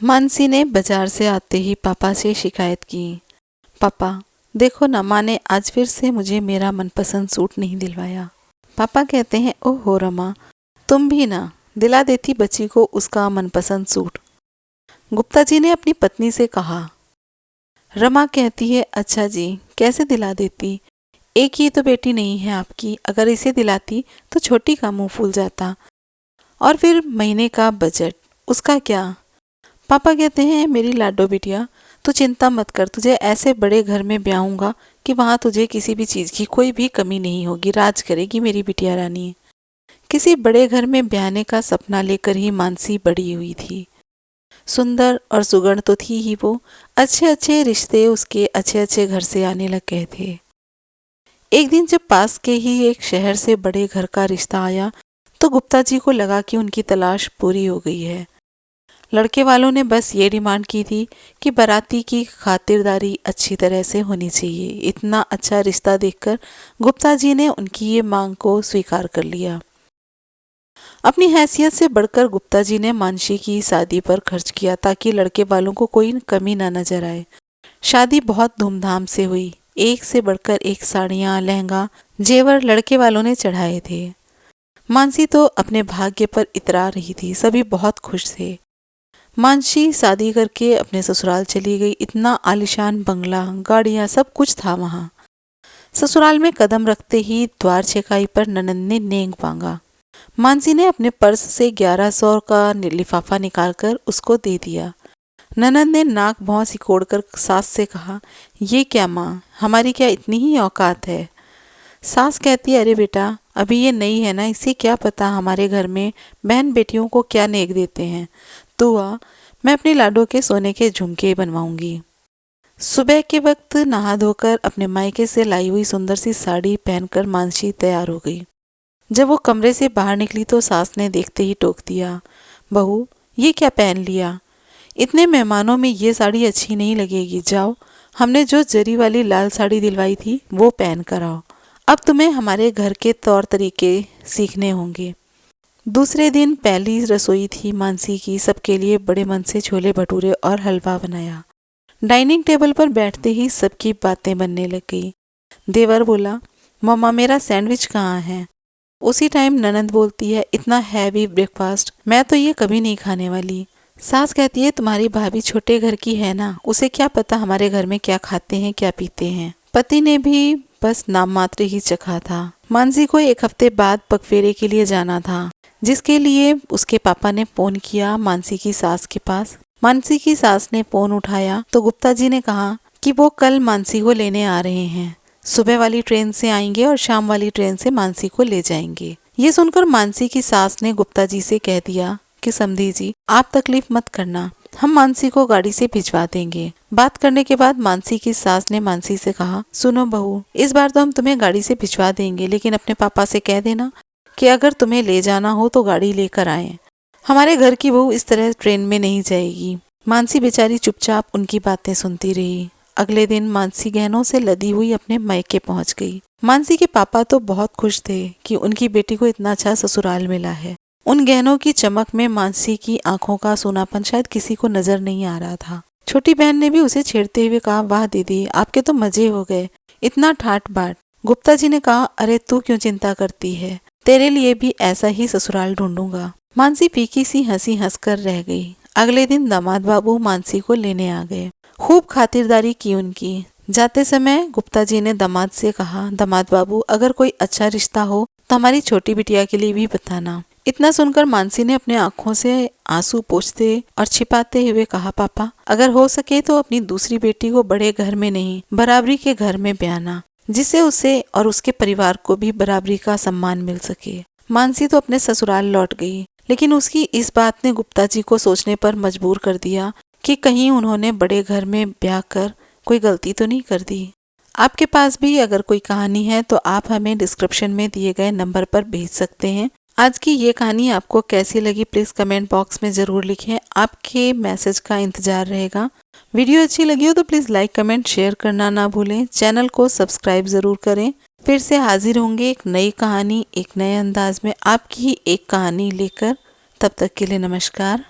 मानसी ने बाजार से आते ही पापा से शिकायत की। पापा देखो ना, माँ ने आज फिर से मुझे मेरा मनपसंद सूट नहीं दिलवाया। पापा कहते हैं, ओहो रमा, तुम भी ना दिला देती बच्ची को उसका मनपसंद सूट। गुप्ता जी ने अपनी पत्नी से कहा। रमा कहती है, अच्छा जी, कैसे दिला देती, एक ही तो बेटी नहीं है आपकी, अगर इसे दिलाती तो छोटी का मुंह फूल जाता। और फिर महीने का बजट, उसका क्या। पापा कहते हैं, मेरी लाडो बिटिया, तू चिंता मत कर, तुझे ऐसे बड़े घर में ब्याहूंगा कि वहां तुझे किसी भी चीज की कोई भी कमी नहीं होगी, राज करेगी मेरी बिटिया रानी। किसी बड़े घर में ब्याहने का सपना लेकर ही मानसी बड़ी हुई थी। सुंदर और सुगढ़ तो थी ही वो, अच्छे अच्छे रिश्ते उसके अच्छे अच्छे घर से आने लग गए थे। एक दिन जब पास के ही एक शहर से बड़े घर का रिश्ता आया तो गुप्ता जी को लगा कि उनकी तलाश पूरी हो गई है। लड़के वालों ने बस ये डिमांड की थी कि बाराती की खातिरदारी अच्छी तरह से होनी चाहिए। इतना अच्छा रिश्ता देखकर गुप्ता जी ने उनकी ये मांग को स्वीकार कर लिया। अपनी हैसियत से बढ़कर गुप्ता जी ने मानसी की शादी पर खर्च किया ताकि लड़के वालों को कोई कमी न नजर आए। शादी बहुत धूमधाम से हुई। एक से बढ़कर एक साड़ियाँ, लहंगा, जेवर लड़के वालों ने चढ़ाए थे। मानसी तो अपने भाग्य पर इतरा रही थी। सभी बहुत खुश थे। मानसी शादी करके अपने ससुराल चली गई। इतना आलीशान बंगला, गाड़ियां, सब कुछ था वहां। ससुराल में कदम रखते ही द्वार छेकाई पर ननंद ने नेंग मांगा। मानसी ने अपने पर्स से 1100 का लिफाफा निकालकर उसको दे दिया। ननंद ने नाक भौं सिकोड़कर सास से कहा, ये क्या माँ, हमारी क्या इतनी ही औकात है। सास कहती, अरे बेटा, अभी ये नई है ना, इसे क्या पता हमारे घर में बहन बेटियों को क्या नेक देते हैं। तू आ, मैं अपनी लाडो के सोने के झुमके बनवाऊंगी। सुबह के वक्त नहा धोकर अपने मायके से लाई हुई सुंदर सी साड़ी पहनकर मानसी तैयार हो गई। जब वो कमरे से बाहर निकली तो सास ने देखते ही टोक दिया, बहू ये क्या पहन लिया, इतने मेहमानों में ये साड़ी अच्छी नहीं लगेगी। जाओ, हमने जो जरी वाली लाल साड़ी दिलवाई थी वो पहन कर आओ। अब तुम्हें हमारे घर के तौर तरीके सीखने होंगे। दूसरे दिन पहली रसोई थी मानसी की। सबके लिए बड़े मन से छोले भटूरे और हलवा बनाया। डाइनिंग टेबल पर बैठते ही सबकी बातें बनने लग गई। देवर बोला, मम्मा मेरा सैंडविच कहाँ है। उसी टाइम ननंद बोलती है, इतना हैवी ब्रेकफास्ट मैं तो ये कभी नहीं खाने वाली। सास कहती है, तुम्हारी भाभी छोटे घर की है ना, उसे क्या पता हमारे घर में क्या खाते हैं क्या पीते हैं। पति ने भी बस नाम मात्र ही चखा था। मानसी को एक हफ्ते बाद पगफेरे के लिए जाना था, जिसके लिए उसके पापा ने फोन किया मानसी की सास के पास। मानसी की सास ने फोन उठाया तो गुप्ता जी ने कहा कि वो कल मानसी को लेने आ रहे हैं। सुबह वाली ट्रेन से आएंगे और शाम वाली ट्रेन से मानसी को ले जाएंगे। ये सुनकर मानसी की सास ने गुप्ता जी से कह दिया कि समधी जी, आप तकलीफ मत करना, हम मानसी को गाड़ी से भिजवा देंगे। बात करने के बाद मानसी की सास ने मानसी से कहा, सुनो बहू, इस बार तो हम तुम्हें गाड़ी से भिजवा देंगे, लेकिन अपने पापा से कह देना कि अगर तुम्हें ले जाना हो तो गाड़ी लेकर आए। हमारे घर की बहू इस तरह ट्रेन में नहीं जाएगी। मानसी बेचारी चुपचाप उनकी बातें सुनती रही। अगले दिन मानसी गहनों से लदी हुई अपने मायके पहुंच गई। मानसी के पापा तो बहुत खुश थे कि उनकी बेटी को इतना अच्छा ससुराल मिला है। उन गहनों की चमक में मानसी की आंखों का सोनापन शायद किसी को नजर नहीं आ रहा था। छोटी बहन ने भी उसे छेड़ते हुए कहा, वाह दीदी, आपके तो मजे हो गए, इतना ठाट बाट। गुप्ता जी ने कहा, अरे तू क्यों चिंता करती है, तेरे लिए भी ऐसा ही ससुराल ढूंढूंगा। मानसी फीकी सी हंसी हंसकर रह गई। अगले दिन दामाद बाबू मानसी को लेने आ गए। खूब खातिरदारी की उनकी। जाते समय गुप्ता जी ने दामाद से कहा, दामाद बाबू, अगर कोई अच्छा रिश्ता हो तो हमारी छोटी बिटिया के लिए भी बताना। इतना सुनकर मानसी ने अपने आंखों से आंसू पोंछते और छिपाते हुए कहा, पापा अगर हो सके तो अपनी दूसरी बेटी को बड़े घर में नहीं, बराबरी के घर में ब्याहना, जिससे उसे और उसके परिवार को भी बराबरी का सम्मान मिल सके। मानसी तो अपने ससुराल लौट गई, लेकिन उसकी इस बात ने गुप्ता जी को सोचने पर मजबूर कर दिया कि कहीं उन्होंने बड़े घर में ब्याह कर कोई गलती तो नहीं कर दी। आपके पास भी अगर कोई कहानी है तो आप हमें डिस्क्रिप्शन में दिए गए नंबर पर भेज सकते हैं। आज की ये कहानी आपको कैसी लगी प्लीज़ कमेंट बॉक्स में ज़रूर लिखें। आपके मैसेज का इंतज़ार रहेगा। वीडियो अच्छी लगी हो तो प्लीज़ लाइक कमेंट शेयर करना ना भूलें। चैनल को सब्सक्राइब ज़रूर करें। फिर से हाजिर होंगे एक नई कहानी, एक नए अंदाज में, आपकी ही एक कहानी लेकर। तब तक के लिए नमस्कार।